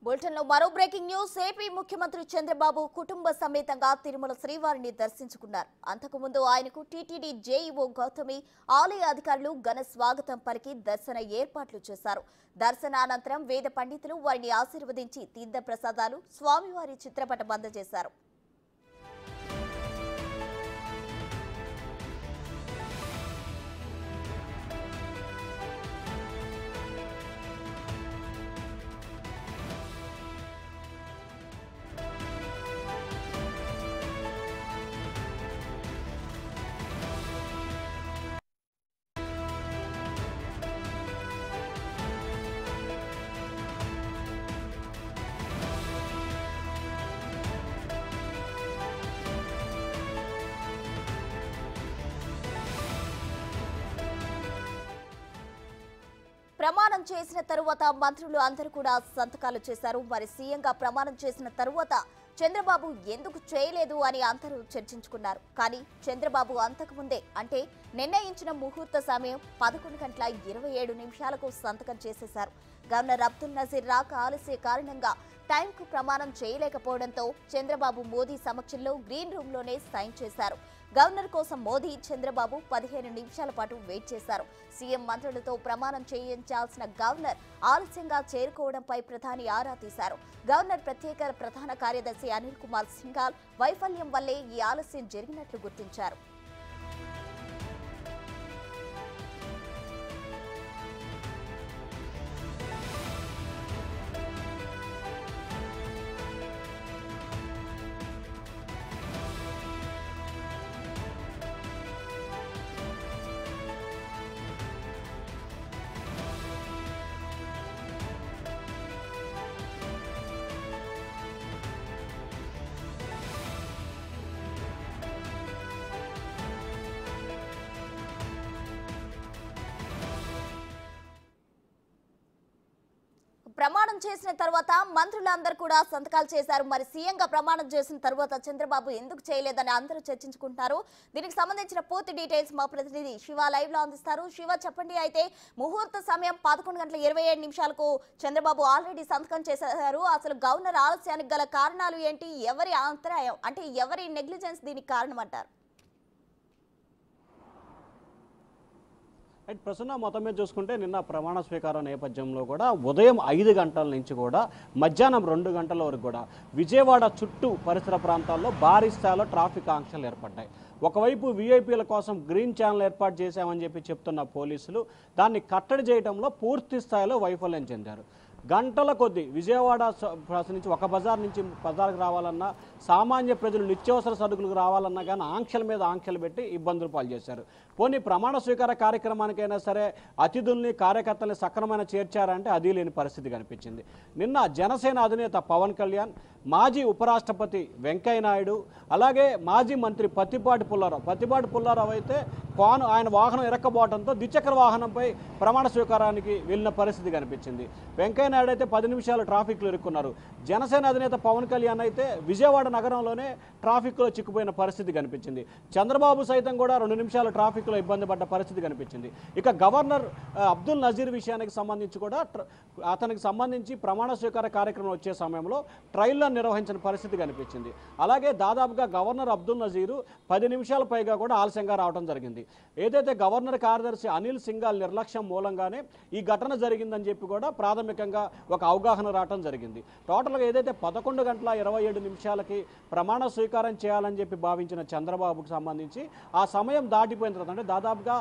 బులెటిన్లో మరో breaking news. AP ముఖ్యమంత్రి చంద్రబాబు కుటుంబ సమేతంగా తిరుమల శ్రీవారిని దర్శించుకున్నారు. అంతకుముందు ఆయనకు టీటీడీ జేఈఓ గౌతమి, ఆలయ అధికారులు ఘన స్వాగతం పలికి దర్శన ఏర్పాట్లు చేశారు. దర్శనానంతరం వేద పండితులు వారిని ఆశీర్వదించి తీర్థ ప్రసాదాలు, స్వామివారి చిత్రపటం అందజేశారు. ప్రమాణం చేసిన తరువాత మంత్రులు అందరూ కూడా సంతకాలు చేశారు. మరి సీఎంగా ప్రమాణం చేసిన తరువాత చంద్రబాబు ఎందుకు చేయలేదు అని అందరూ చర్చించుకున్నారు. కానీ చంద్రబాబు అంతకుముందే అంటే నిర్ణయించిన ముహూర్త సమయం 11:27 సంతకం చేసేశారు. గవర్నర్ అబ్దుల్ నజీర్ రాక ఆలస్య కారణంగా టైంకు ప్రమాణం చేయలేకపోవడంతో చంద్రబాబు మోదీ సమక్షంలో గ్రీన్ రూమ్ లోనే సైన్ చేశారు. గవర్నర్ కోసం మోదీ, చంద్రబాబు 15 నిమిషాల పాటు వెయిట్ చేశారు. సీఎం మంత్రులతో ప్రమాణం చేయించాల్సిన గవర్నర్ ఆలస్యంగా చేరుకోవడంపై ప్రధాని ఆరా తీశారు. గవర్నర్ ప్రత్యేక ప్రధాన కార్యదర్శి అనిల్ కుమార్ సింఘాల్ వైఫల్యం వల్లే ఈ ఆలస్యం జరిగినట్లు గుర్తించారు. ప్రమాణం చేసిన తర్వాత మంత్రులందరూ కూడా సంతకాలు చేశారు. మరి సీఎంగా ప్రమాణం చేసిన తర్వాత చంద్రబాబు ఎందుకు చేయలేదని అందరూ చర్చించుకుంటున్నారు. దీనికి సంబంధించిన పూర్తి డీటెయిల్స్ మా ప్రతినిధి శివ లైవ్ లో అందిస్తారు. శివ, చెప్పండి. అయితే ముహూర్త సమయం 11:27 చంద్రబాబు ఆల్రెడీ సంతకం చేశారు. అసలు గవర్నర్ ఆలస్యానికి గల కారణాలు ఏంటి? ఎవరి అంతరాయం అంటే ఎవరి నెగ్లిజెన్స్ దీనికి కారణం అంటారు? అండ్ ప్రసన్న, మొత్తం మీద చూసుకుంటే నిన్న ప్రమాణ స్వీకారం నేపథ్యంలో కూడా ఉదయం 5 గంటల నుంచి కూడా మధ్యాహ్నం 2 గంటల వరకు కూడా విజయవాడ చుట్టూ పరిసర ప్రాంతాల్లో భారీ స్థాయిలో ట్రాఫిక్ ఆంక్షలు ఏర్పడ్డాయి. ఒకవైపు వీఐపీల కోసం గ్రీన్ ఛానల్ ఏర్పాటు చేశామని చెప్తున్న పోలీసులు దాన్ని కట్టడి చేయడంలో పూర్తి స్థాయిలో వైఫల్యం చెందారు. గంటల కొద్దీ విజయవాడ నుంచి ఒక బజార్ నుంచి బజార్కి రావాలన్నా, సామాన్య ప్రజలు నిత్యావసర సరుకులకు రావాలన్నా కానీ ఆంక్షల మీద ఆంక్షలు పెట్టి ఇబ్బందులు పాలు చేశారు. పోనీ ప్రమాణ స్వీకార కార్యక్రమానికైనా సరే అతిథుల్ని, కార్యకర్తల్ని సక్రమంగా చేర్చారంటే అది లేని పరిస్థితి కనిపించింది. నిన్న జనసేన అధినేత పవన్ కళ్యాణ్, మాజీ ఉపరాష్ట్రపతి వెంకయ్య నాయుడు, అలాగే మాజీ మంత్రి పత్తిపాటి పుల్లారావు అయితే ఆయన వాహనం ఇరక్కబోవడంతో ద్విచక్ర వాహనంపై ప్రమాణ స్వీకారానికి వెళ్ళిన పరిస్థితి కనిపించింది. వెంకయ్య నాయుడు అయితే 10 నిమిషాలు ట్రాఫిక్లో ఇరుక్కున్నారు. జనసేన అధినేత పవన్ కళ్యాణ్ అయితే విజయవాడ నగరంలోనే ట్రాఫిక్లో చిక్కుపోయిన పరిస్థితి కనిపించింది. చంద్రబాబు సైతం కూడా 2 నిమిషాలు ట్రాఫిక్లో ఇబ్బంది పడ్డ పరిస్థితి కనిపించింది. ఇక గవర్నర్ అబ్దుల్ నజీర్ విషయానికి సంబంధించి కూడా అతనికి సంబంధించి ప్రమాణ స్వీకార కార్యక్రమం వచ్చే సమయంలో ట్రయల్లో నిర్వహించిన పరిస్థితి కనిపించింది. అలాగే దాదాపుగా గవర్నర్ అబ్దుల్ నజీరు 10 నిమిషాల పైగా కూడా ఆలస్యంగా రావడం జరిగింది. ఏదైతే గవర్నర్ కార్యదర్శి అనిల్ సింఘాల్ నిర్లక్ష్యం మూలంగానే ఈ ఘటన జరిగిందని చెప్పి కూడా ప్రాథమికంగా ఒక అవగాహన రావడం జరిగింది. టోటల్గా ఏదైతే 11:27 ప్రమాణ స్వీకారం చేయాలని చెప్పి భావించిన చంద్రబాబుకు సంబంధించి ఆ సమయం దాటిపోయిన తర్వాత అంటే దాదాపుగా